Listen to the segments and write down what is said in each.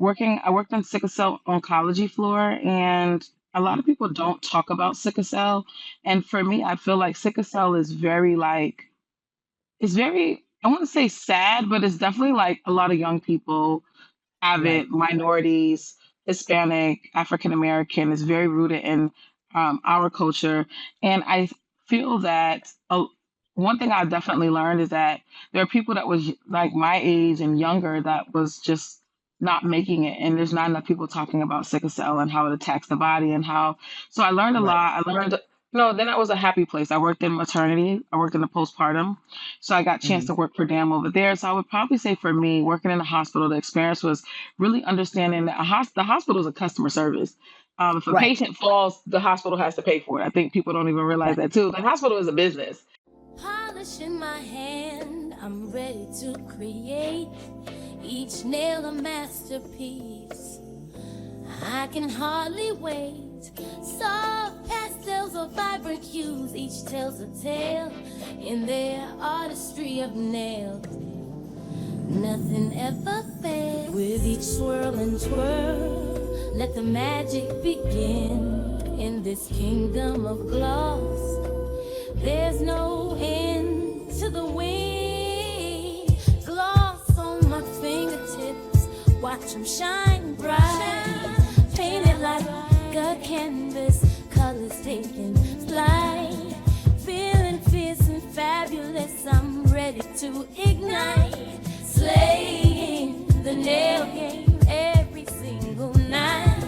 I worked on sickle cell oncology floor, and a lot of people don't talk about sickle cell. And for me, I feel like sickle cell is very like it's very, I want to say sad, but it's definitely like a lot of young people have Right. it, minorities, Hispanic, African American, is very rooted in our culture. And I feel that one thing I definitely learned is that there are people that was like my age and younger that was just not making it. And there's not enough people talking about sickle cell and how it attacks the body and how. So I learned a Right. lot. I learned, no, then I was a happy place. I worked in maternity, I worked in the postpartum. So I got a chance Hmm. to work per diem over there. So I would probably say for me, working in a hospital, the experience was really understanding that the hospital is a customer service. If a Right. patient falls, the hospital has to pay for it. I think people don't even realize Right. that too. The hospital is a business. Polish in my hand, I'm ready to create each nail a masterpiece. I can hardly wait. Soft pastels or vibrant hues, each tells a tale in their artistry of nails. Nothing ever fails. With each swirl and twirl, let the magic begin in this kingdom of gloss. There's no end to the wind. Gloss on my fingertips, watch them shine bright. Painted like a canvas, colors taking flight. Feeling fierce and fabulous, I'm ready to ignite. Slaying the nail game every single night.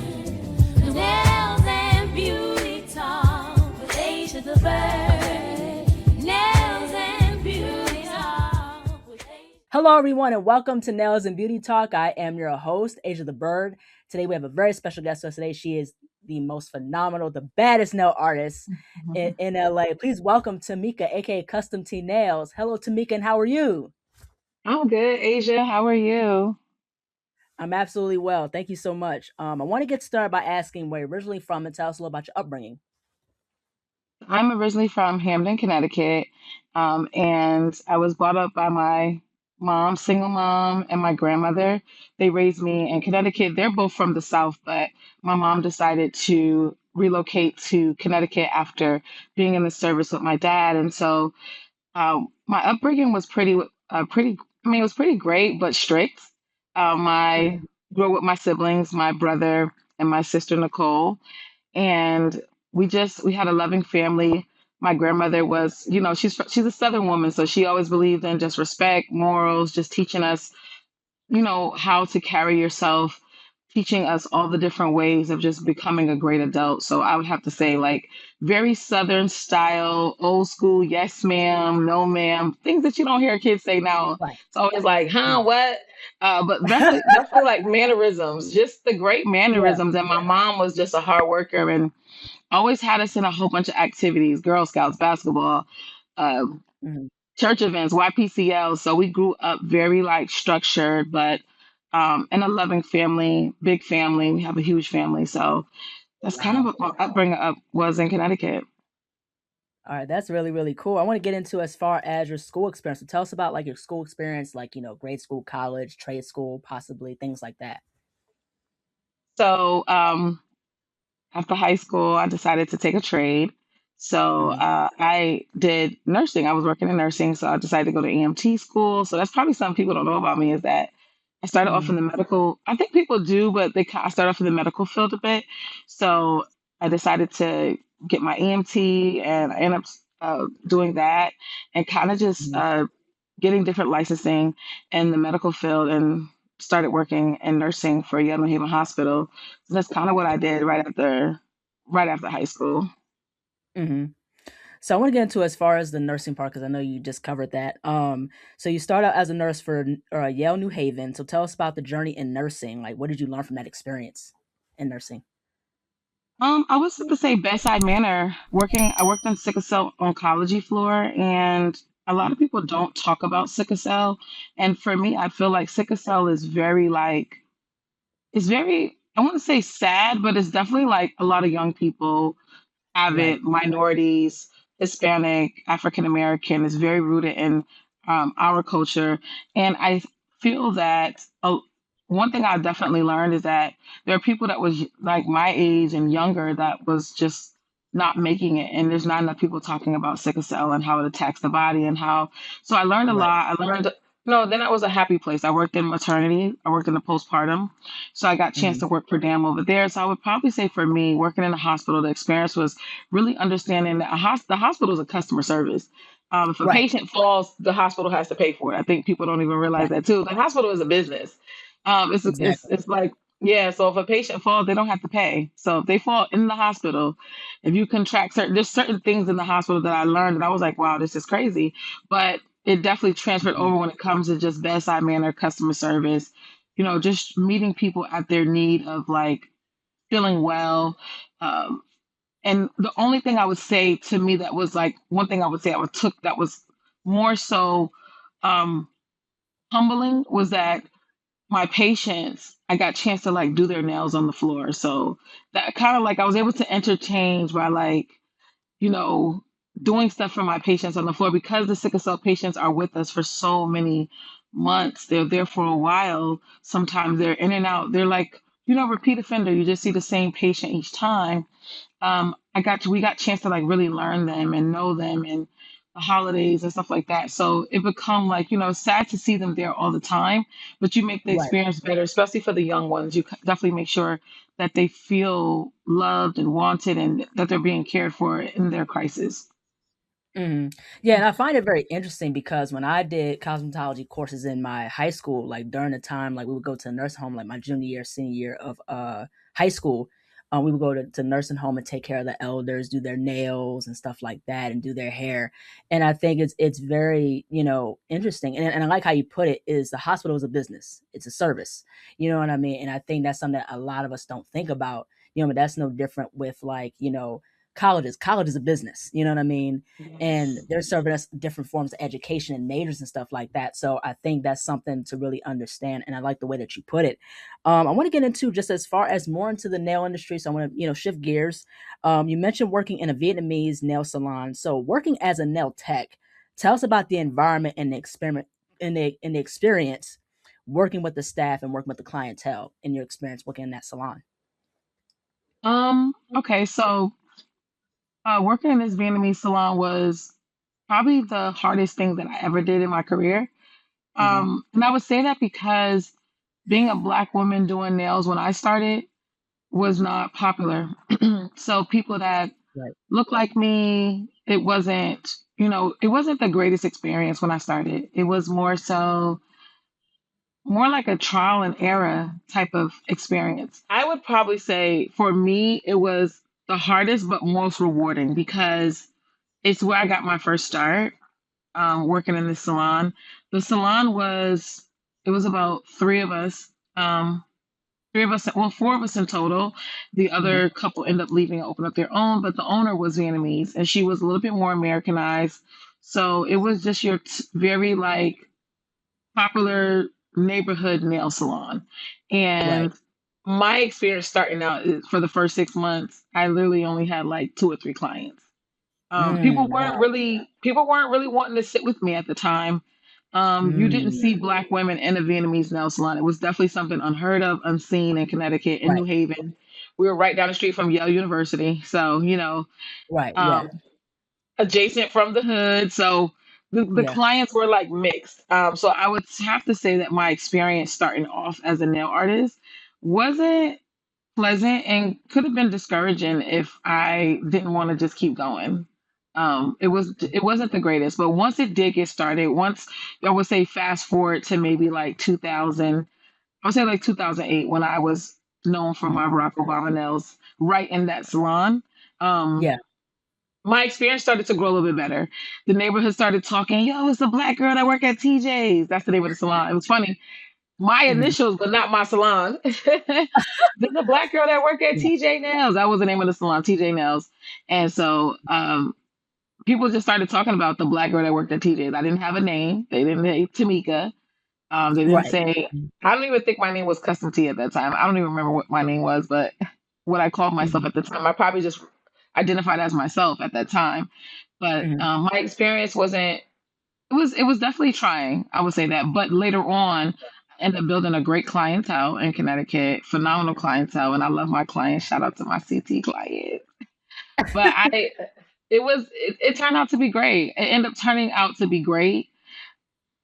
Nails and beauty talk with Asia the Bird. Nails and beauty talk with Asia. Hello, everyone, and welcome to Nails and Beauty Talk. I am your host, Asia the Bird. Today, we have a very special guest with us today. She is the most phenomenal, the baddest nail artist in LA. Please welcome Temeka, aka Custom T Nails. Hello, Temeka, and how are you? I'm good, Asia. How are you? I'm absolutely well. Thank you so much. I want to get started by asking where you're originally from and tell us a little about your upbringing. I'm originally from Hamden, Connecticut, and I was brought up by my mom, single mom, and my grandmother. They raised me in Connecticut. They're both from the South, but my mom decided to relocate to Connecticut after being in the service with my dad, and so my upbringing was pretty. I mean, it was pretty great, but strict. I Mhm. grew up with my siblings, my brother and my sister Nicole, and we had a loving family. My grandmother was, she's a Southern woman, so she always believed in just respect, morals, just teaching us, how to carry yourself, teaching us all the different ways of just becoming a great adult. So I would have to say, like, very Southern style, old school, yes, ma'am, no, ma'am, things that you don't hear kids say now. Right. It's always like, huh, Mhm. what? But definitely like mannerisms, just the great Yeah. mannerisms. And my mom was just a hard worker and always had us in a whole bunch of activities, Girl Scouts, basketball, uh, Mhm. church events, YPCL. So we grew up very like structured, but in a loving family, big family. We have a huge family. So that's kind of Wow. what my upbringing up was in Connecticut. All right, that's really, really cool. I want to get into as far as your school experience. So tell us about like your school experience, like, grade school, college, trade school, possibly things like that. So after high school, I decided to take a trade. So Hmm. I did nursing. I was working in nursing, so I decided to go to EMT school. So that's probably something people don't know about me is that I started off in Hmm. the medical. I think people do, but I started off in the medical field a bit. So I decided to get my EMT, and I ended up doing that, and kind of just Hmm. getting different licensing in the medical field, and started working in nursing for Yale New Haven Hospital. So that's kind of what I did right after high school. Hmm. So I want to get into as far as the nursing part because I know you just covered that. So you start out as a nurse for Yale New Haven. So tell us about the journey in nursing. Like, what did you learn from that experience in nursing? I was to say bedside manner. I worked on sickle cell oncology floor, and a lot of people don't talk about sickle cell. And for me, I feel like sickle cell is very like it's very. I want to say sad, but it's definitely like a lot of young people have Right. it. Minorities, Hispanic, African American is very rooted in our culture, and I feel that. one thing I definitely learned is that there are people that was like my age and younger that was just not making it, and there's not enough people talking about sickle cell and how it attacks the body and how. So I learned a Right. lot. I learned. No, then I was a happy place. I worked in maternity. I worked in the postpartum, so I got a chance Mhm. to work for them over there. So I would probably say for me, working in a hospital, the experience was really understanding that the hospital is a customer service. If a Right. patient falls, the hospital has to pay for it. I think people don't even realize Exactly. that too. The hospital is a business. Exactly. It's like, yeah. So if a patient falls, they don't have to pay. So if they fall in the hospital, if you contract there's certain things in the hospital that I learned, and I was like, wow, this is crazy. But it definitely transferred Mhm. over when it comes to just bedside manner, customer service. Just meeting people at their need of like feeling well. Um, and the only thing I would say to me that was like one thing I would say I would took that was more so um, humbling was that my patients, I got a chance to like do their nails on the floor. So that kind of like I was able to interchange by like, you know, doing stuff for my patients on the floor because the sickle cell patients are with us for so many months. They're there for a while. Sometimes they're in and out. They're like, repeat offender. You just see the same patient each time. We got a chance to like really learn them and know them and the holidays and stuff like that. So it become like, sad to see them there all the time, but you make the Right. experience better, especially for the young ones. Definitely make sure that they feel loved and wanted and that they're being cared for in their crisis. Mhm. Yeah, and I find it very interesting because when I did cosmetology courses in my high school, like during the time, like we would go to a nursing home, like my junior year, senior year of high school, we would go to nursing home and take care of the elders, do their nails and stuff like that, and do their hair. And I think it's very interesting, and I like how you put it is the hospital is a business, it's a service, you know what I mean? And I think that's something that a lot of us don't think about, but that's no different with like colleges. College is a business, you know what I mean? And Yes. they're serving us different forms of education and majors and stuff like that. So I think that's something to really understand, and I like the way that you put it. I want to get into just as far as more into the nail industry. So I want to shift gears. You mentioned working in a Vietnamese nail salon. So working as a nail tech, tell us about the environment and the experiment in the experience working with the staff and working with the clientele in your experience working in that salon. Okay, so working in this Vietnamese salon was probably the hardest thing that I ever did in my career. Hmm. And I would say that because being a black woman doing nails when I started was not popular. So people that Right. look like me, it wasn't the greatest experience when I started. It was more like a trial and error type of experience. I would probably say for me, it was the hardest but most rewarding because it's where I got my first start working in the salon. The salon it was about three of us. Three of us, well, four of us in total. The Hmm. other couple ended up leaving and opened up their own, but the owner was Vietnamese and she was a little bit more Americanized. So it was just your very like popular neighborhood nail salon. Right. And my experience starting out is for the first 6 months, I literally only had like two or three clients. Wow. People weren't really wanting to sit with me at the time. You didn't Mm, see black women in a Vietnamese nail salon. It was definitely something unheard of, unseen in Connecticut, in New right. Haven. We were right down the street from Yale University, so Right. Yeah. um, adjacent from the hood. So the Yeah. clients were like mixed. So I would have to say that my experience starting off as a nail artist wasn't pleasant and could have been discouraging if I didn't want to just keep going. It wasn't the greatest, but once it did get started, once I would say fast forward to maybe like 2000, I would say like 2008 when I was known for Mhm. my Barack Obama nails right in that salon. Um, Yeah. my experience started to grow a little bit better. The neighborhood started talking, yo, it's the black girl that work at TJ's. That's the name of the salon. It was funny. My Mhm. initials, but not my salon. There's a black girl that work at Yeah. TJ Nails. That was the name of the salon, TJ Nails. And so people just started talking about the black girl that worked at TJ's. I didn't have a name. They didn't say Tamika. They didn't Right. say, Mhm. I don't even think my name was Custom T at that time. I don't even remember what my name was, but what I called myself Mhm. at the time, I probably just identified as myself at that time. But Mhm. my experience wasn't, it was definitely trying, I would say that. But later on, Ended up building a great clientele in Connecticut, phenomenal clientele, and I love my clients. Shout out to my CT client. But it turned out to be great. It ended up turning out to be great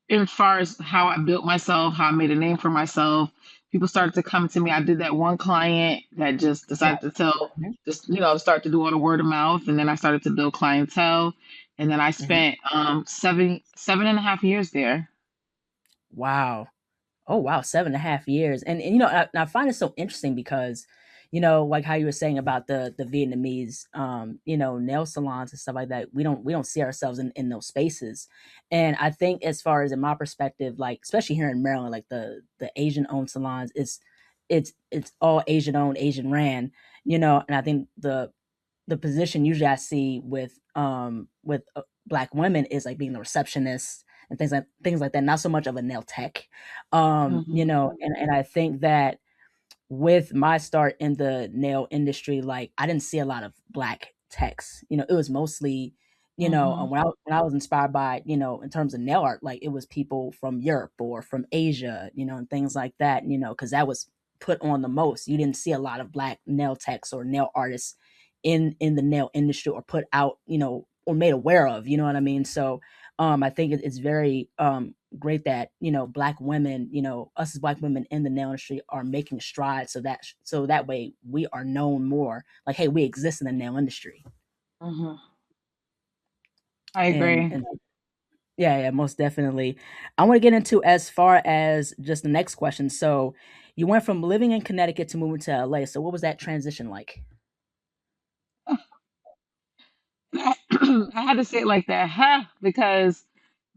as far as how I built myself, how I made a name for myself. People started to come to me. I did that one client that just Right. decided to tell, Mhm. just start to do all the word of mouth, and then I started to build clientele, and then I Mhm. spent 7.5 years there. Wow. Oh wow, 7.5 years. And I find it so interesting because, like how you were saying about the Vietnamese, nail salons and stuff like that. We don't see ourselves in those spaces. And I think as far as in my perspective, like especially here in Maryland, like the Asian owned salons, it's all Asian owned, Asian ran, and I think the position usually I see with black women is like being the receptionist and things like that. Not so much of a nail tech, Hmm. and I think that with my start in the nail industry, like I didn't see a lot of black techs. It was mostly, Hmm. when I was inspired by, in terms of nail art, like it was people from Europe or from Asia, and things like that, because that was put on the most. You didn't see a lot of black nail techs or nail artists in the nail industry or put out, or made aware of, you know what I mean? So I think it's very great that black women, us as black women in the nail industry are making strides, so that way we are known more, like, hey, we exist in the nail industry. Hmm. I and agree. and yeah, yeah, most definitely. I want to get into as far as just the next question. So you went from living in Connecticut to moving to LA, so what was that transition like? I had to say it like that, huh? Because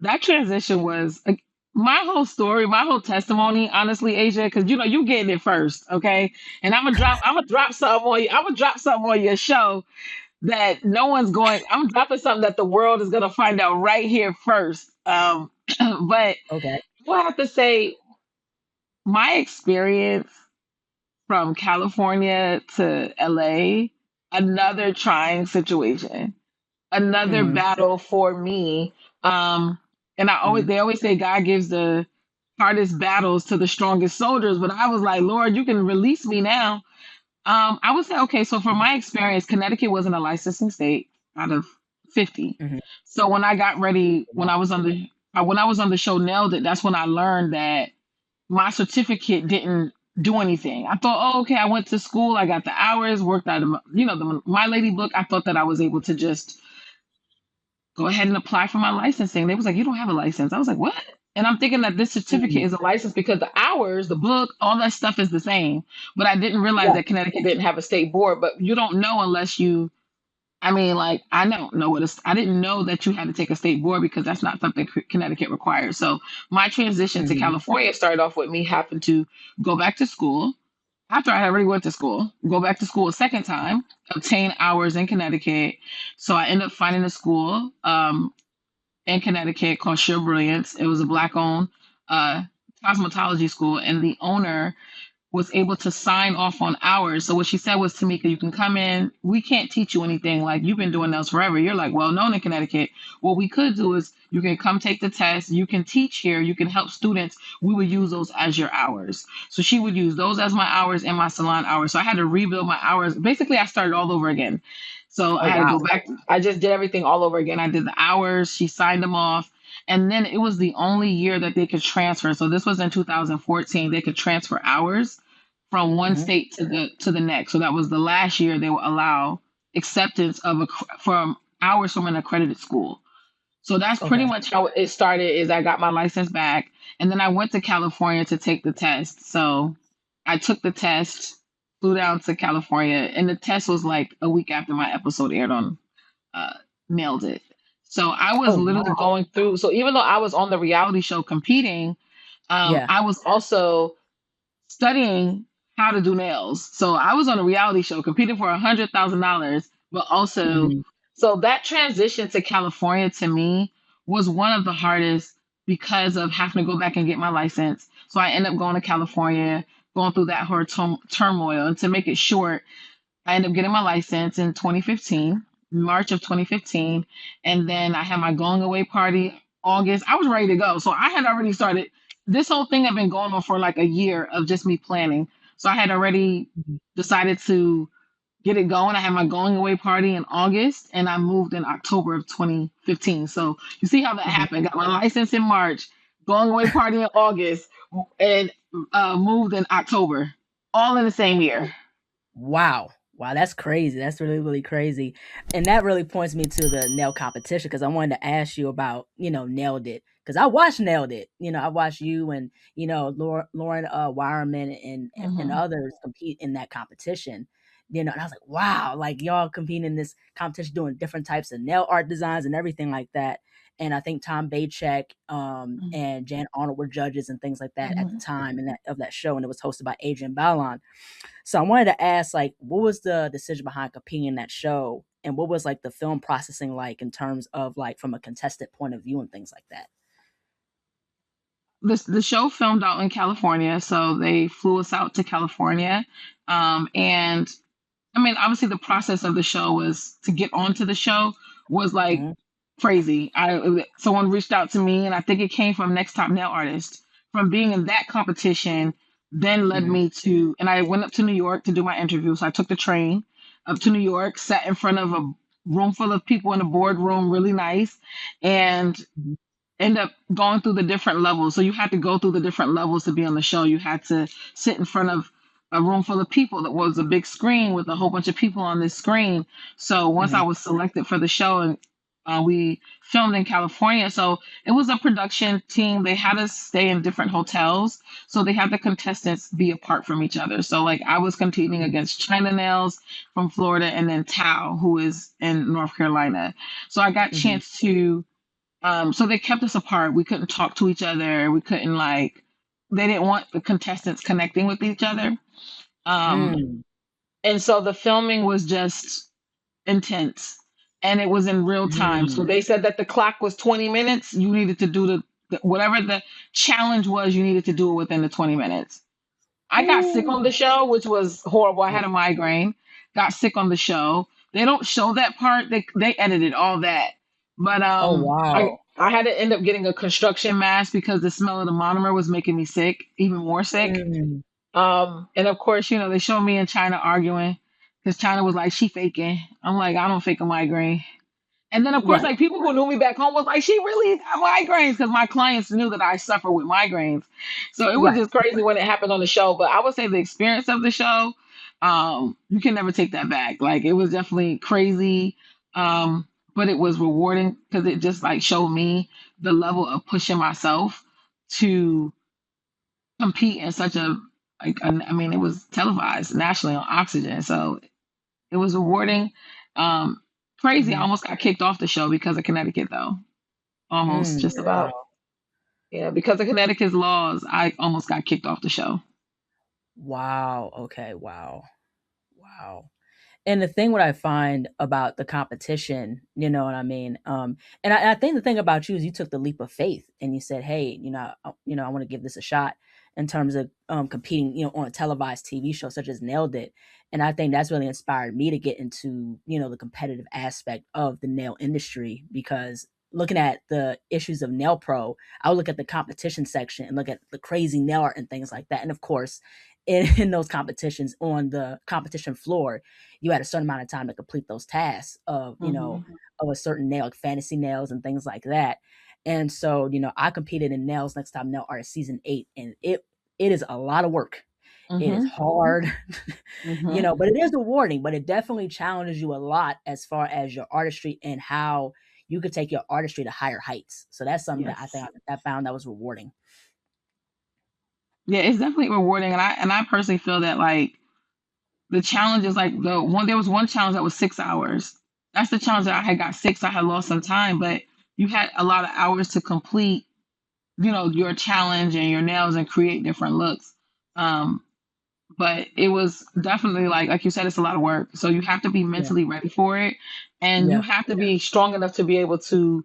that transition was like, my whole story, my whole testimony, honestly, Asia, because you getting it first, okay? And I'm gonna drop something on you. I'm gonna drop something on your show that no one's going. I'm dropping something that the world is gonna find out right here first. But Okay. I have to say, my experience from California to LA, another trying situation, another Hmm. battle for me. Um, and Hmm. they always say God gives the hardest battles to the strongest soldiers, but I was like, Lord, you can release me now. I would say, okay, so from my experience, Connecticut wasn't a licensing state out of 50. Hmm. So when I got ready, when I was on the show Nailed It, that's when I learned that my certificate didn't do anything. I thought, oh, okay, I went to school, I got the hours, worked out, the My Lady book. I thought that I was able to just go ahead and apply for my licensing. They was like, you don't have a license. I was like, what? And I'm thinking that this certificate Hmm. is a license because the hours, the book, all that stuff is the same. But I didn't realize Right. that Connecticut didn't have a state board. But you don't know unless you, I mean, like, I don't know I didn't know that you had to take a state board because that's not something Connecticut requires. So my transition to Hmm. California started off with me having to go back to school after I had already went to school, go back to school a second time, obtain hours in Connecticut. So I ended up finding a school in Connecticut called Sheer Brilliance. It was a black owned uh, cosmetology school, and the owner was able to sign off on hours. So what she said was, Tamika, you can come in. We can't teach you anything. Like, you've been doing nails forever. You're like well known in Connecticut. What we could do is you can come take the test. You can teach here. You can help students. We would use those as your hours. So she would use those as my hours and my salon hours. So I had to rebuild my hours. Basically, I started all over again. So I Oh had to go wow. back. I just did everything all over again. I did the hours. She signed them off. And then it was the only year that they could transfer. So this was in 2014. They could transfer hours from one Hmm. state to the next. So that was the last year they will allow acceptance from hours from an accredited school. So that's pretty Okay. much how it started. Is I got my license back, and then I went to California to take the test. So I took the test, flew down to California, and the test was like a week after my episode aired on uh, Nailed It. So I was Oh literally wow. going through. So even though I was on the reality show competing, Yeah. I was also studying how to do nails. So I was on a reality show competing for $100,000, but also, Hmm. so that transition to California to me was one of the hardest because of having to go back and get my license. So I ended up going to California, going through that whole turmoil. And to make it short, I ended up getting my license in 2015, March of 2015. And then I had my going away party August. I was ready to go. So I had already started. this whole thing had been going on for like a year of just me planning. So I had already Mhm. decided to get it going. I had my going away party in August, and I moved in October of 2015. So you see how that Mhm. happened. Got my license in March, going away party in August, and moved in October, all in the same year. Wow. Wow, that's crazy. That's really, really crazy. And that really points me to the nail competition because I wanted to ask you about, Nailed It. Because I watched Nailed It. I watched you and, Lauren Wireman and Hmm. others compete in that competition. And I was like, wow, like y'all competing in this competition doing different types of nail art designs and everything like that. And I think Tom Baychek and Jan Arnold were judges and things like that at the Hmm. time of that show. And it was hosted by Adrian Ballon. So I wanted to ask, like, what was the decision behind competing in that show, and what was like the film processing like in terms of like from a contestant point of view and things like that? The show filmed out in California, so they flew us out to California, and I mean, obviously, the process of the show was to get onto the show was like Mhm, crazy. Someone reached out to me, and I think it came from Next Top Nail Artist. From being in that competition, then led mhm, me to, and I went up to New York to do my interview. So I took the train up to New York, sat in front of a room full of people in a boardroom, really nice, and mhm, end up going through the different levels. So you had to go through the different levels to be on the show. You had to sit in front of a room full of people that was a big screen with a whole bunch of people on this screen. So once I mhm, was selected for the show, and we filmed in California, so it was a production team. They had us stay in different hotels, so they had the contestants be apart from each other. So like I was competing mhm, against China Nails from Florida, and then Tao, who is in North Carolina. So I got mhm, chance to so they kept us apart. We couldn't talk to each other. We couldn't like they didn't want the contestants connecting with each other. Um mm, and so the filming was just intense and it was in real time. So mm. they said that the clock was 20 minutes. You needed to do whatever the challenge was, you needed to do it within the 20 minutes. I got sick on Ooh. the show, which was horrible. I Oh, had a migraine. Got sick on the show. They don't show that part. They edited all that. But oh I wow. I had to end up getting a construction mask because the smell of the monomer was making me sick, even more sick. Mm. And of course, they showed me in China arguing because China was like, she faking. I'm like, I don't fake a migraine. And then, of course, Right, like people who knew me back home was like, she really got migraines because my clients knew that I suffer with migraines. So it was right. just crazy when it happened on the show. But I would say the experience of the show, you can never take that back. Like it was definitely crazy, but it was rewarding because it just like showed me the level of pushing myself to compete in such a I mean, it was televised nationally on Oxygen, so it was rewarding. Um, Crazy. I Mhm. almost got kicked off the show because of Connecticut, though. Almost, Mm, just about. wow. Yeah, because of Connecticut's laws, I almost got kicked off the show. Wow. Okay. Wow. Wow. And the thing what I find about the competition, you know what I mean? And I think the thing about you is you took the leap of faith and you said, hey, I want to give this a shot in terms of competing, on a televised TV show such as Nailed It. And I think that's really inspired me to get into, the competitive aspect of the nail industry because looking at the issues of Nail Pro, I would look at the competition section and look at the crazy nail art and things like that. And of course, in those competitions on the competition floor, you had a certain amount of time to complete those tasks of, Hmm. of a certain nail, like fantasy nails and things like that. And so, I competed in Nails Next Time Nail Art season 8, and it is a lot of work. It is Hmm. hard, Hmm. but it is rewarding, but it definitely challenges you a lot as far as your artistry and how you could take your artistry to higher heights. So that's something that I Yes. think I found that was rewarding. Yeah, it's definitely rewarding, and I personally feel that like the challenge is like the one. There was one challenge that was 6 hours. That's the challenge that I had got six. I had lost some time, but you had a lot of hours to complete. Your challenge and your nails and create different looks. Um, but it was definitely like you said, it's a lot of work. So you have to be Yeah. mentally ready for it, and you Yeah. have to be strong enough to be able to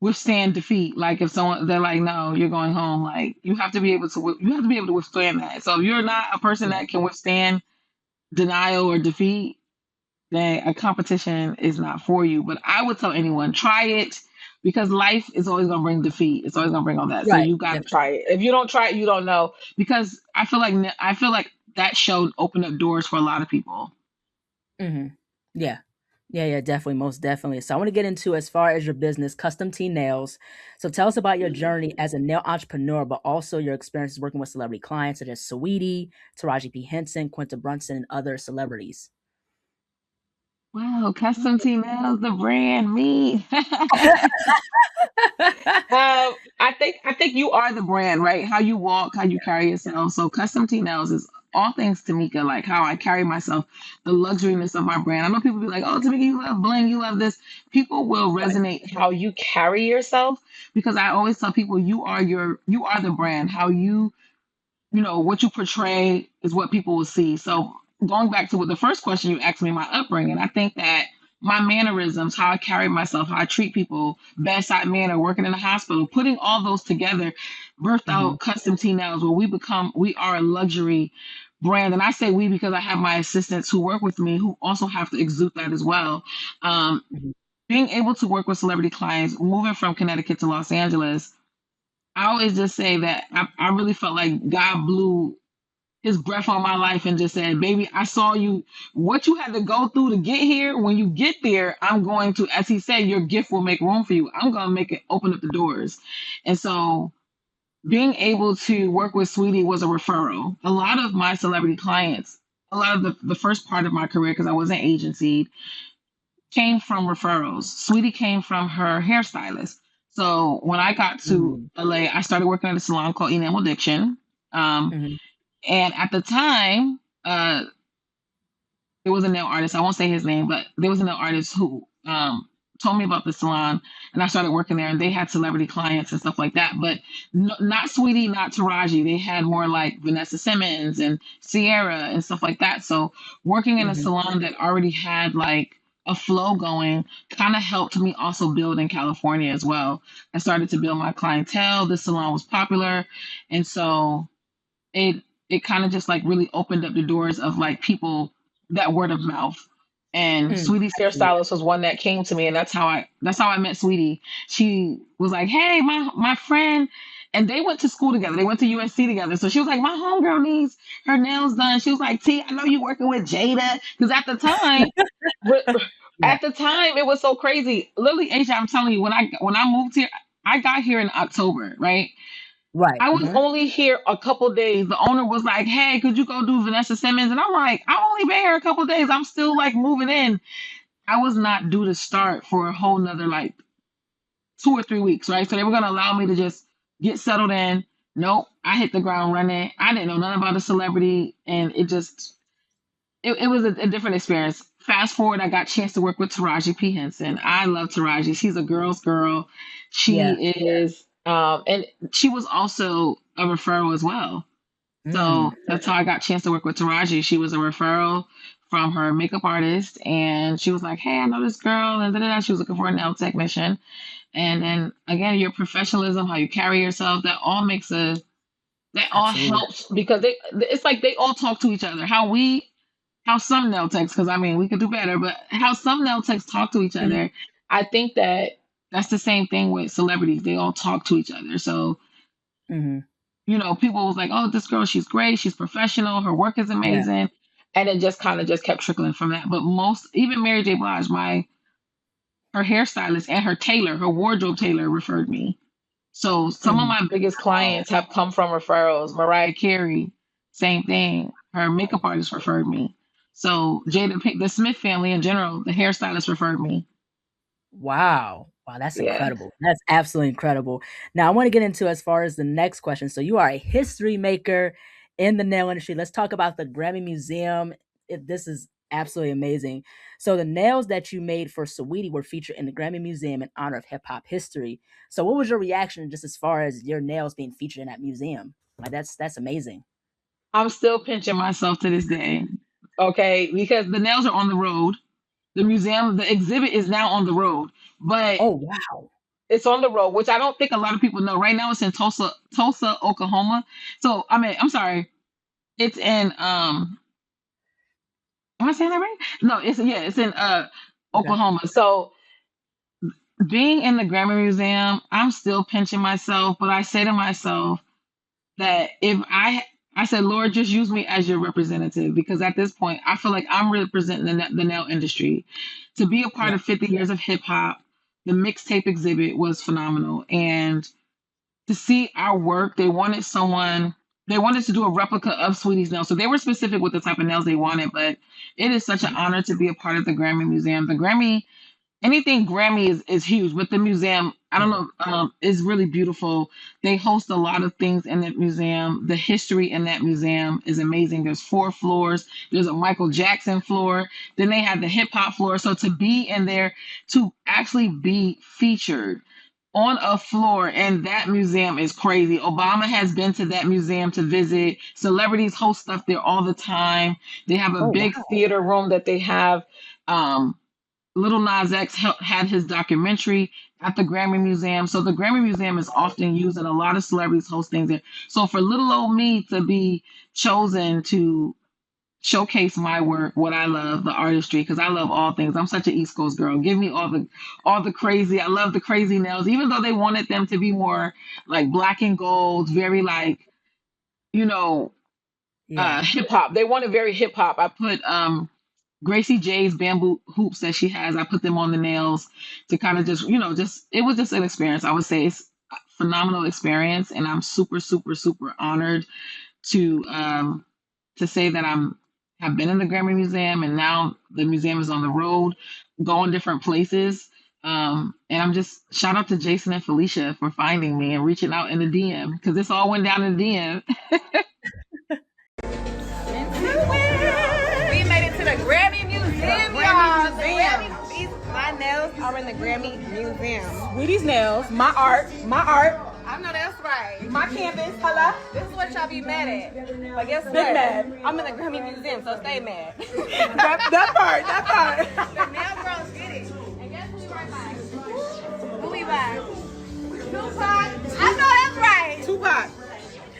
withstand defeat. Like if someone they're like, no, you're going home. Like you have to be able to withstand that. So if you're not a person Yeah. that can withstand denial or defeat, then a competition is not for you. But I would tell anyone, try it. because life is always gonna bring defeat. It's always gonna bring all that. So Right. you gotta Definitely. try it. If you don't try it, you don't know. Because I feel like that show opened up doors for a lot of people. Mm-hmm. Yeah. Yeah, definitely, most definitely. So I want to get into as far as your business, Custom Tea Nails. So tell us about your journey as a nail entrepreneur, but also your experiences working with celebrity clients such as Saweetie, Taraji P. Henson, Quinta Brunson, and other celebrities. Wow, custom T nails, the brand, me. I think you are the brand, right? How you walk, how you carry yourself. So custom T nails is all things Tamika, like how I carry myself, the luxuriness of my brand. I know people be like, "Oh, Tamika, you love bling, you love this." People will Right. resonate how you carry yourself because I always tell people you are the brand. How you know what you portray is what people will see. So going back to what the first question you asked me, my upbringing, I think that my mannerisms, how I carry myself, how I treat people, bedside manner, working in the hospital, putting all those together, birthed Mm-hmm. out custom T nails where we are a luxury brand. And I say we because I have my assistants who work with me who also have to exude that as well. Um, Mm-hmm. being able to work with celebrity clients, moving from Connecticut to Los Angeles, I always just say that I really felt like God blew his breath on my life and just said, "Baby, I saw you, what you had to go through to get here. When you get there, I'm going to, as he said, your gift will make room for you. I'm going to make it open up the doors." And so being able to work with Sweetie was a referral. A lot of my celebrity clients, a lot of the first part of my career, because I wasn't agency, came from referrals. Sweetie came from her hairstylist. So when I got to Mm-hmm. LA, I started working at a salon called Enamel Diction. Um, Mm-hmm. and at the time, there was a nail artist. I won't say his name, but there was a nail artist who told me about the salon, and I started working there. And they had celebrity clients and stuff like that, but not Sweetie, not Taraji. They had more like Vanessa Simmons and Sierra and stuff like that. So working in a Mm-hmm. salon that already had like a flow going kind of helped me also build in California as well. I started to build my clientele. The salon was popular, and so it it kind of just like really opened up the doors of like people, that word of mouth. And Mm, Sweetie's absolutely. hairstylist was one that came to me, and that's how I met Sweetie. She was like, "Hey, my friend," and they went to school together. They went to USC together. So she was like, "My homegirl needs her nails done." She was like, "T, I know you working with Jada," because re- Yeah. at the time it was so crazy. Literally, Asia, I'm telling you, when I moved here, I got here in October, right? Right. I was Mm-hmm. only here a couple days. The owner was like, "Hey, could you go do Vanessa Simmons?" And I'm like, "I've only been here a couple days. I'm still like moving in." I was not due to start for a whole nother like 2 or 3 weeks, right? So they were gonna allow me to just get settled in. Nope, I hit the ground running. I didn't know nothing about a celebrity, and it was a different experience. Fast forward, I got a chance to work with Taraji P. Henson. I love Taraji. She's a girl's girl. She Yeah. is, and she was also a referral as well. So Mm. that's how I got a chance to work with Taraji. She was a referral from her makeup artist, and she was like, "Hey, I know this girl," and da-da-da. She was looking for a nail technician. And then again, your professionalism, how you carry yourself, that all Absolutely. helps because it's like they all talk to each other. How some nail techs, because I mean we could do better, but how some nail techs talk to each Mhm. other. I think that's the same thing with celebrities. They all talk to each other. So Mhm. people was like, "Oh, this girl, she's great. She's professional. Her work is Yeah. amazing," and it just kind of just kept trickling from that. But even Mary J. Blige, her hairstylist and her wardrobe tailor referred me. So some of Mhm. my biggest Wow. clients have come from referrals. Mariah Carey, same thing. Her makeup artist referred me. So the Smith family in general, the hairstylist referred me. Wow. Wow, that's Yeah. incredible. That's absolutely incredible. Now I wanna get into as far as the next question. So you are a history maker in the nail industry. Let's talk about the Grammy Museum. This is absolutely amazing. So the nails that you made for Saweetie were featured in the Grammy Museum in honor of hip hop history. So what was your reaction just as far as your nails being featured in that museum? Like that's amazing. I'm still pinching myself to this day. Okay, because the nails are on the road. The exhibit is now on the road, but Oh, wow. it's on the road, which I don't think a lot of people know. Right now, it's in Tulsa, Oklahoma. So I mean, I'm sorry, it's in am I saying that right? No, it's in Okay. Oklahoma. So being in the Grammy Museum, I'm still pinching myself, but I say to myself that if I said, Lord, just use me as your representative, because at this point, I feel like I'm representing the nail industry. To be a part Yeah. of 50 years of hip hop, the mixtape exhibit was phenomenal. And to see our work, they wanted to do a replica of Sweetie's nails. So they were specific with the type of nails they wanted, but it is such an honor to be a part of the Grammy Museum. The Grammy anything Grammy is huge, but the museum, I don't Yeah. know, is really beautiful. They host a lot of things in that museum. The history in that museum is amazing. There's 4 floors. There's a Michael Jackson floor. Then they have the hip hop floor. So to be in there, to actually be featured on a floor in that museum is crazy. Obama has been to that museum to visit. Celebrities host stuff there all the time. They have a Oh big wow. theater room that they have. Little Nas X had his documentary at the Grammy Museum. So the Grammy Museum is often used, and a lot of celebrities host things there. So for little old me to be chosen to showcase my work, what I love, the artistry, because I love all things. I'm such an East Coast girl. Give me all the crazy. I love the crazy nails, even though they wanted them to be more like black and gold, very like you know Yeah. hip hop. They wanted very hip hop. I put Gracie J's bamboo hoops that she has. I put them on the nails to kind of just, just it was just an experience. I would say it's a phenomenal experience, and I'm super, super, super honored to say that have been in the Grammy Museum, and now the museum is on the road, going different places. And I'm just shout out to Jason and Felicia for finding me and reaching out in the DM, because this all went down in the DM. We made it to the Grammy Museum, y'all. The Grammy, my nails are in the Grammy Museum. Sweetie's nails, my art, I know that's right. my canvas, hello. This is what y'all be mad at. But guess what? Big mad. I'm in the Grammy Museum, so stay mad. That part. The nail girls get it. And guess who we right by? Who we by? Tupac. I know that's right. Tupac.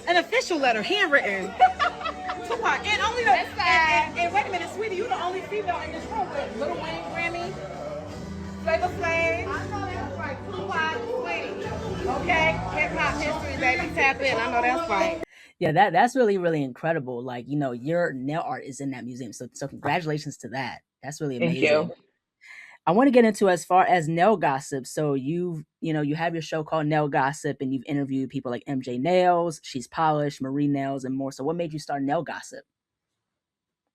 An official letter, handwritten. Tupac. And only the and wait a minute, sweetie, you the only female in this room with Lil Wayne Grammy, Flavor Flav. I know that's right. Tupac, Sweetie. Okay, hip hop history, baby. Tap in. I know that's right. Yeah, that's really, really incredible. Like, your nail art is in that museum. So congratulations to that. That's really Thank amazing. you. I want to get into as far as nail gossip. So you have your show called Nail Gossip, and you've interviewed people like MJ Nails, She's Polished, Marie Nails, and more. So what made you start Nail Gossip?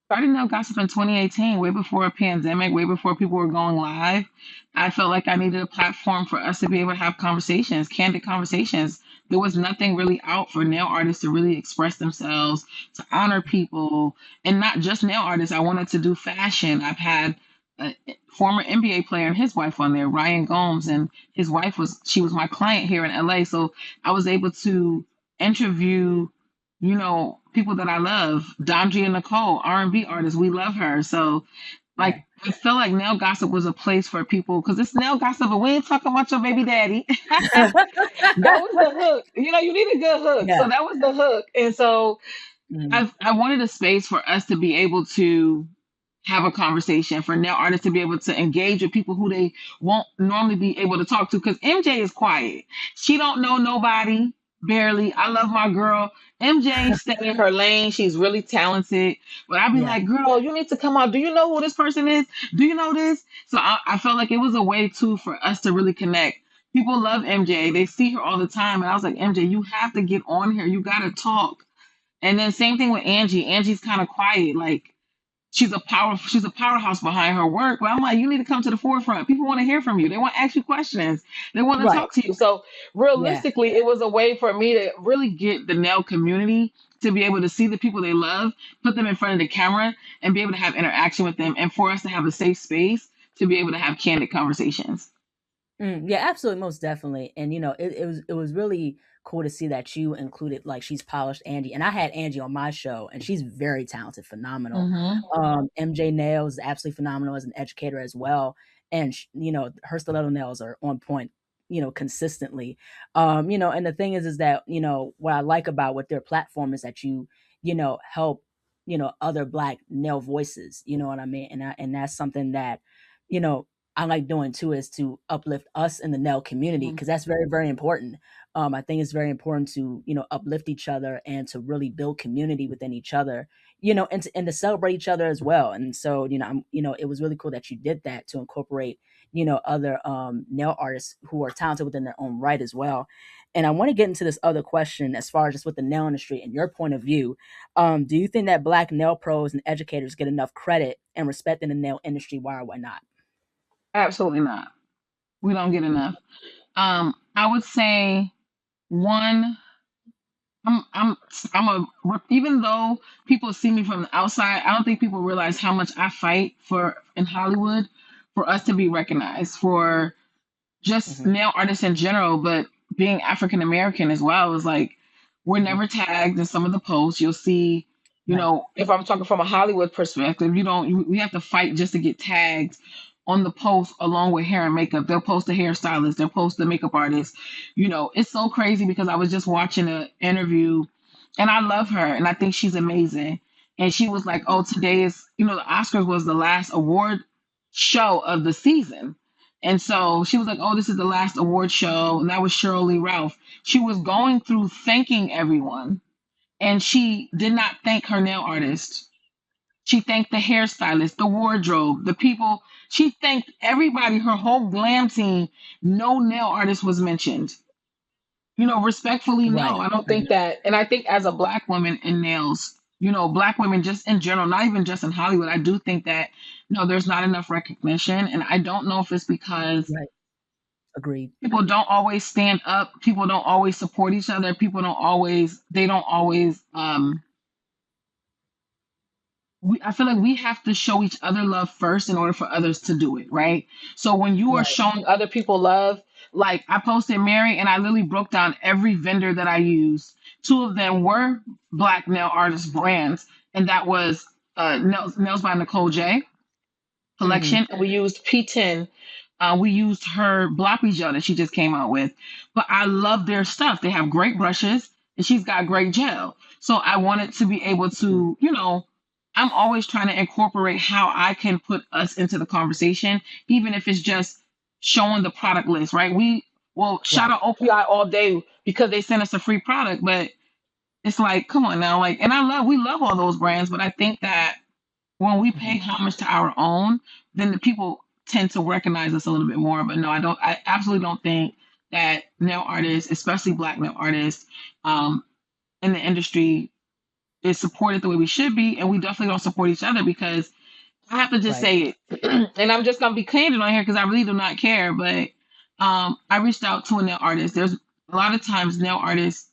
Started Nail Gossip in 2018, way before a pandemic, way before people were going live. I felt like I needed a platform for us to be able to have conversations, candid conversations. There was nothing really out for nail artists to really express themselves, to honor people, and not just nail artists. I wanted to do fashion. I've had a former NBA player and his wife on there, Ryan Gomes, and his wife she was my client here in LA. So I was able to interview people that I love, Dondria Nicole, R&B artist, we love her. So, like, Yeah. I feel like nail gossip was a place for people, because it's nail gossip, but we ain't talking about your baby daddy. That was the hook. You need a good hook. Yeah. So that was the hook. And so Mhm. I wanted a space for us to be able to have a conversation, for nail artists to be able to engage with people who they won't normally be able to talk to, because MJ is quiet. She don't know nobody, barely. I love my girl. MJ stay in her lane. She's really talented, but I'd be Yeah. like, girl, you need to come out. Do you know who this person is? Do you know this? So I felt like it was a way too for us to really connect. People love MJ. They see her all the time, and I was like, MJ, you have to get on here. You got to talk. And then same thing with Angie. Angie's kind of quiet. Like, she's a powerhouse behind her work. But I'm like, you need to come to the forefront. People want to hear from you. They want to ask you questions. They want to Right. talk to you. So Yeah. realistically, it was a way for me to really get the nail community to be able to see the people they love, put them in front of the camera, and be able to have interaction with them, and for us to have a safe space to be able to have candid conversations. Yeah, absolutely, most definitely. And it was really cool to see that you included, like, She's Polished Angie, and I had Angie on my show, and she's very talented, phenomenal. MJ Nails is absolutely phenomenal as an educator as well, and her stiletto nails are on point, consistently. And the thing is that what I like about what their platform is that help other Black nail voices. You know what I mean? And that's something that you know I like doing too is to uplift us in the nail community because that's very, very important. I think it's very important to uplift each other and to really build community within each other, and to celebrate each other as well. And so it was really cool that you did that to incorporate other nail artists who are talented within their own right as well. And I want to get into this other question as far as just with the nail industry and your point of view. Do you think that Black nail pros and educators get enough credit and respect in the nail industry? Why or why not? Absolutely not. We don't get enough. I would say one. I'm a even though people see me from the outside, I don't think people realize how much I fight for in Hollywood for us to be recognized, for just Hmm. nail artists in general, but being African American as well is like we're Hmm. never tagged in some of the posts. You'll see, Right. if I'm talking from a Hollywood perspective, we have to fight just to get tagged on the post along with hair and makeup. They'll post the hairstylist, they'll post the makeup artist. It's so crazy because I was just watching an interview and I love her and I think she's amazing. And she was like, oh, today is, the Oscars was the last award show of the season. And so she was like, oh, this is the last award show. And that was Cheryl Lee Ralph. She was going through thanking everyone. And she did not thank her nail artist. She thanked the hairstylist, the wardrobe, the people. She thanked everybody, her whole glam team. No nail artist was mentioned. Respectfully, no, Right. I don't Right. think that. And I think as a black woman in nails, black women just in general, not even just in Hollywood, I do think that, no, there's not enough recognition. And I don't know if it's because Right. Agreed. people don't always stand up, people don't always support each other, they don't always, I feel like we have to show each other love first in order for others to do it, right? So when you are Right. showing other people love, like I posted Mary and I literally broke down every vendor that I used. Two of them were black nail artist brands, and that was Nails by Nicole J Hmm. collection. And we used P10. We used her Bloppy gel that she just came out with. But I love their stuff. They have great brushes and she's got great gel. So I wanted to be able to, I'm always trying to incorporate how I can put us into the conversation, even if it's just showing the product list, right? Shout Right. out OPI all day because they sent us a free product, but it's like, come on now, like, and we love all those brands, but I think that when we Hmm. pay homage to our own, then the people tend to recognize us a little bit more. But no, I don't. I absolutely don't think that nail artists, especially black nail artists, um, in the industry, is supported the way we should be, and we definitely don't support each other because I have to just Right. say it, and I'm just gonna be candid on here because I really do not care. But I reached out to a nail artist. There's a lot of times nail artists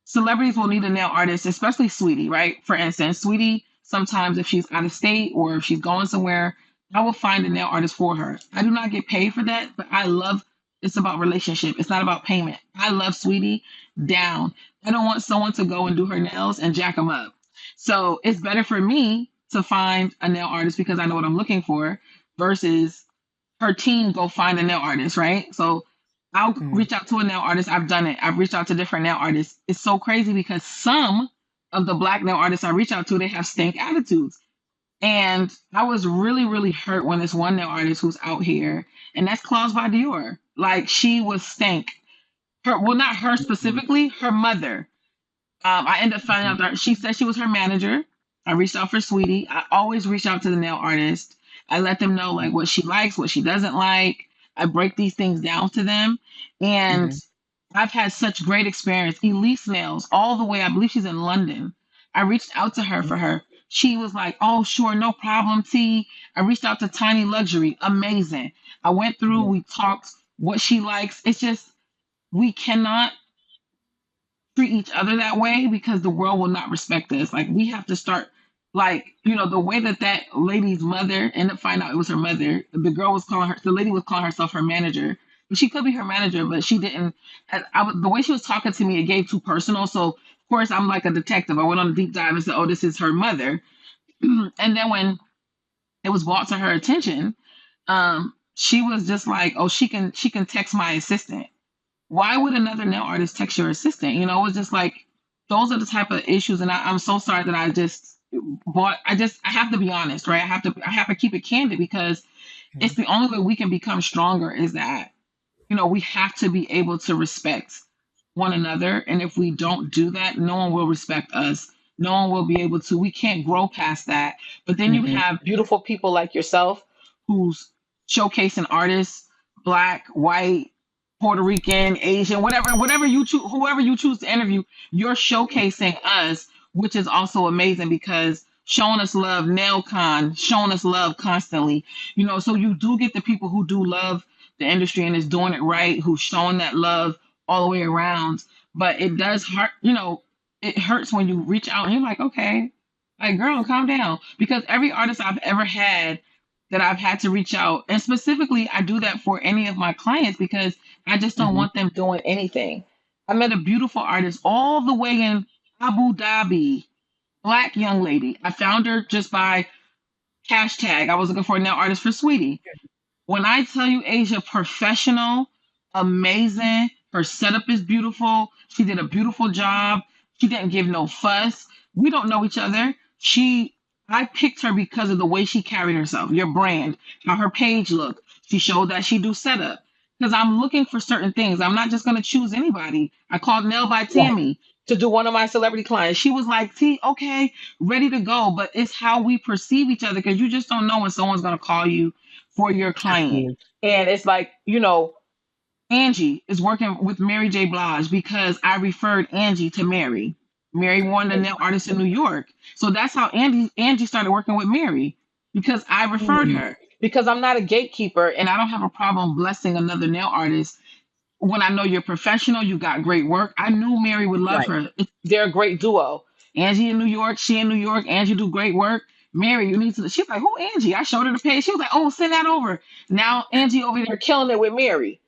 celebrities will need a nail artist, especially Sweetie, right? For instance, Sweetie, sometimes if she's out of state or if she's going somewhere, I will find a nail artist for her. I do not get paid for that, but I love it's about relationship. It's not about payment. I love Sweetie down. I don't want someone to go and do her nails and jack them up. So it's better for me to find a nail artist because I know what I'm looking for versus her team go find a nail artist, right? So I'll Hmm. reach out to a nail artist. I've done it. I've reached out to different nail artists. It's so crazy because some of the black nail artists I reach out to, they have stank attitudes. And I was really, really hurt when this one nail artist who's out here, and that's Claus by Dior. Like she was stank. Not her Hmm. specifically, her mother. I ended up finding Hmm. out that she said she was her manager. I reached out for Sweetie. I always reach out to the nail artist. I let them know like what she likes, what she doesn't like. I break these things down to them. And Hmm. I've had such great experience. Elise Nails, all the way, I believe she's in London. I reached out to her for her. She was like, oh, sure, no problem, T. I reached out to Tiny Luxury. Amazing. I went through, Yeah. we talked what she likes. It's just, we cannot treat each other that way because the world will not respect us. Like we have to start, like the way that lady's mother ended up finding out it was her mother. The lady was calling herself her manager, but she could be her manager, but she didn't. The way she was talking to me, it gave too personal. So of course I'm like a detective. I went on a deep dive and said, oh, this is her mother. And then when it was brought to her attention, she was just like, oh, she can text my assistant. Why would another nail artist text your assistant? It was just like those are the type of issues, and I'm so sorry that I just bought. I have to be honest, right? I have to keep it candid because It's Mhm. the only way we can become stronger is that, we have to be able to respect one another. And if we don't do that, no one will respect us. No one will be able to. We can't grow past that. But then you Mhm. have beautiful people like yourself who's showcasing artists, black, white, Puerto Rican, Asian, whatever you choose, whoever you choose to interview, you're showcasing us, which is also amazing because showing us love, NailCon, showing us love constantly. So you do get the people who do love the industry and is doing it right, who's showing that love all the way around. But it does hurt, it hurts when you reach out and you're like, okay, like girl, calm down. Because every artist I've ever had that I've had to reach out, and specifically I do that for any of my clients because I just don't Mhm. want them doing anything. I met a beautiful artist all the way in Abu Dhabi, black young lady. I found her just by hashtag. I was looking for a nail artist for Sweetie. When I tell you Asia, professional, amazing, her setup is beautiful. She did a beautiful job. She didn't give no fuss. We don't know each other. I picked her because of the way she carried herself, your brand, how her page looked. She showed that she do setup. Because I'm looking for certain things. I'm not just going to choose anybody. I called Nail by Right. Tammy to do one of my celebrity clients. She was like, T, okay, ready to go. But it's how we perceive each other because you just don't know when someone's going to call you for your client. Absolutely. And it's like, Angie is working with Mary J. Blige because I referred Angie to Mary. Mary wanted a nail artist in New York. So that's how Angie started working with Mary because I referred Mhm. her. Because I'm not a gatekeeper and I don't have a problem blessing another nail artist when I know you're professional, you got great work. I knew Mary would love Right. her. They're a great duo. Angie in New York, she in New York. Angie do great work. Mary, you need to. She's like, who Angie? I showed her the page. She was like, oh, send that over. Now Angie over there killing it with Mary.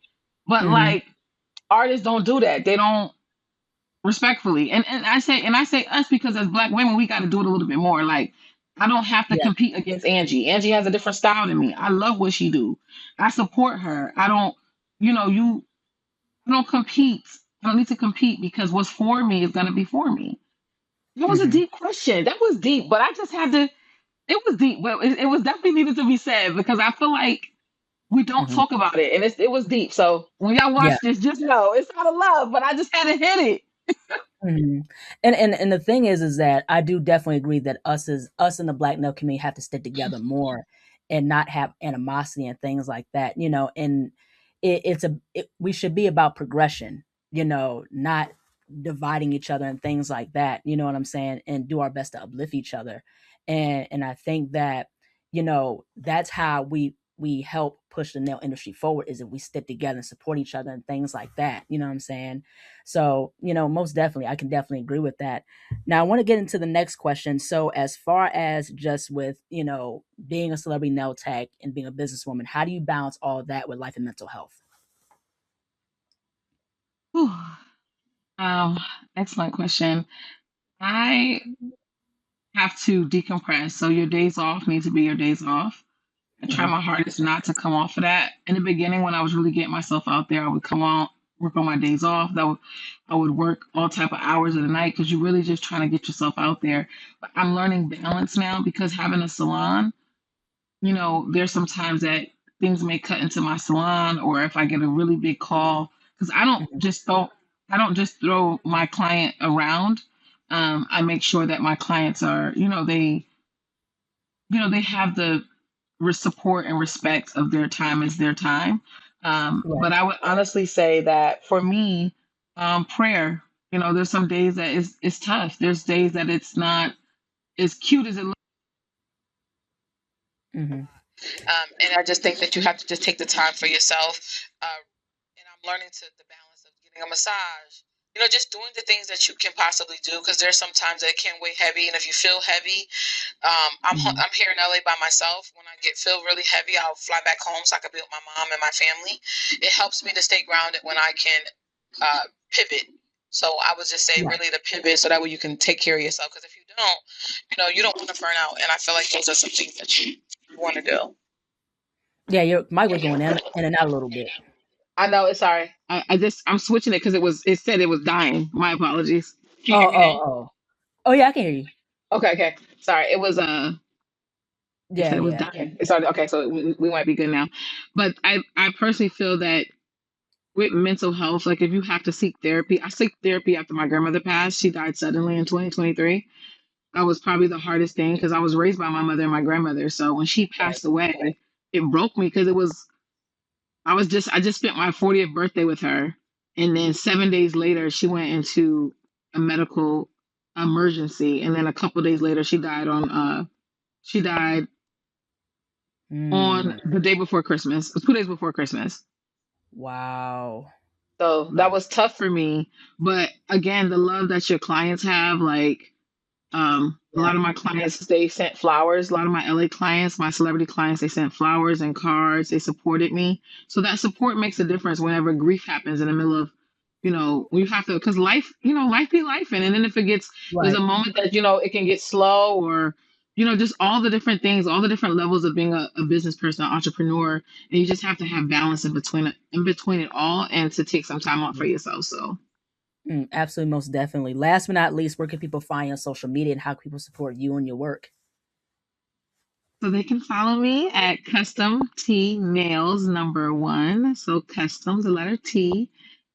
But Mhm. like artists don't do that. They don't respectfully. And I say us because as black women, we got to do it a little bit more. Like I don't have to Yeah. compete against Angie. Angie has a different style than me. I love what she do. I support her. I don't, you I don't compete. I don't need to compete because what's for me is going to be for me. That was a Mhm. deep question. That was deep, but I just had to. It was deep, but it was definitely needed to be said because I feel like we don't Mhm. talk about it, and it was deep. So when y'all Yeah. watch this, just know it's out of love, but I just had to hit it. Mhm. And the thing is that I do definitely agree that us in the Black male community have to stick together more and not have animosity and things like that, and we should be about progression, not dividing each other and things like that, you know what I'm saying, and do our best to uplift each other. And I think that, that's how we help push the nail industry forward is if we stick together and support each other and things like that, you know what I'm saying? So, most definitely, I can definitely agree with that. Now, I want to get into the next question. So, as far as just with, being a celebrity nail tech and being a businesswoman, how do you balance all of that with life and mental health? Whew. Um, Excellent question. I have to decompress. So your days off need to be your days off. I try Hmm. my hardest not to come off of that. In the beginning, when I was really getting myself out there, I would come on, work on my days off. I would work all type of hours of the night because you're really just trying to get yourself out there. But I'm learning balance now because having a salon, there's sometimes that things may cut into my salon, or if I get a really big call, because Hmm. I don't just throw my client around. I make sure that my clients are, they have the support and respect of their time as their time. Right. But I would honestly say that for me, prayer. There's some days that it's tough. There's days that it's not as cute as it looks. Hmm. And I just think that you have to just take the time for yourself. And I'm learning to the balance of getting a massage. Just doing the things that you can possibly do because there's sometimes that it can weigh heavy, and if you feel heavy, Hmm. I'm here in LA by myself. When I feel really heavy, I'll fly back home so I can be with my mom and my family. It helps me to stay grounded when I can pivot. So I would just say Right. really to pivot so that way you can take care of yourself. Because if you don't, you don't want to burn out. And I feel like those are some things that you want to do. Yeah, your mic was going in and out a little bit. I know it's sorry. I'm switching it because it said it was dying. My apologies. Can you Oh, hear me oh, now? oh. Oh, yeah, I can hear you. Okay, okay. Sorry. It was It said Yeah, it was yeah. dying. It started. Okay, so we might be good now. But I personally feel that with mental health, like if you have to seek therapy, I seek therapy after my grandmother passed. She died suddenly in 2023. That was probably the hardest thing because I was raised by my mother and my grandmother. So when she Right. passed away, it broke me because I just spent my 40th birthday with her, and then 7 days later she went into a medical emergency, and then a couple days later she died on Mm, the day before Christmas, 2 days before Christmas. wow. So that was tough for me. But again, the love that your clients have, like a lot of my clients, they sent flowers. A lot of my LA clients, my celebrity clients, they sent flowers and cards. They supported me. So that support makes a difference whenever grief happens in the middle of, we have to, because life, life be life. And then if it gets, there's Right. a moment that, it can get slow or, just all the different things, all the different levels of being a business person, an entrepreneur. And you just have to have balance in between it all and to take some time out for yourself. So. Absolutely, most definitely. Last but not least, where can people find you on social media and how can people support you and your work? So they can follow me at Custom T Nails number one. So custom, the letter T,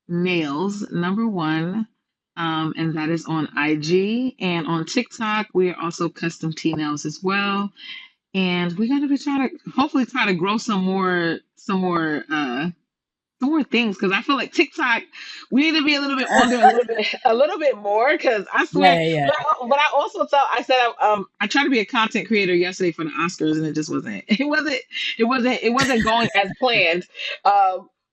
nails number one. And that is on IG and on TikTok. We are also Custom T Nails as well. And we're gonna be trying to hopefully try to grow some more things because I feel like TikTok, we need to be a little bit on there a little bit more because I Yeah, swear. yeah, But I also I said I tried to be a content creator yesterday for the Oscars and it just wasn't. It wasn't going as planned.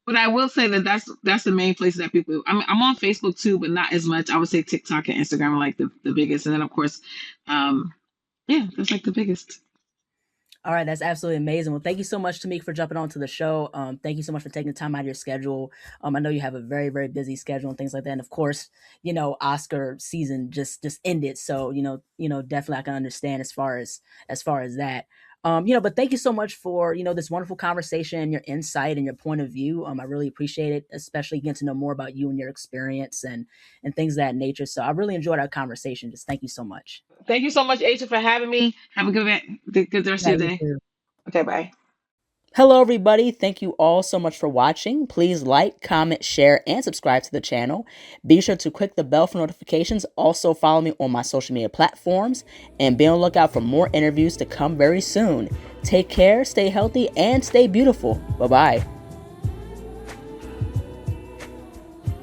But I will say that that's the main place that people. I'm on Facebook too, but not as much. I would say TikTok and Instagram are like the biggest, and then of course, yeah, that's like the biggest. All right, that's absolutely amazing. Well, thank you so much, Tamik, for jumping onto the show. Thank you so much for taking the time out of your schedule. I know you have a very, very busy schedule and things like that. And of course, Oscar season just ended, so definitely I can understand as far as that. But thank you so much for this wonderful conversation and your insight and your point of view. I really appreciate it, especially getting to know more about you and your experience and things of that nature. So I really enjoyed our conversation. Just thank you so much. Thank you so much, Asia, for having me. Have a good rest Yeah, of your you day. too. Okay, bye. Hello, everybody. Thank you all so much for watching. Please like, comment, share, and subscribe to the channel. Be sure to click the bell for notifications. Also, follow me on my social media platforms and be on the lookout for more interviews to come very soon. Take care, stay healthy, and stay beautiful. Bye bye.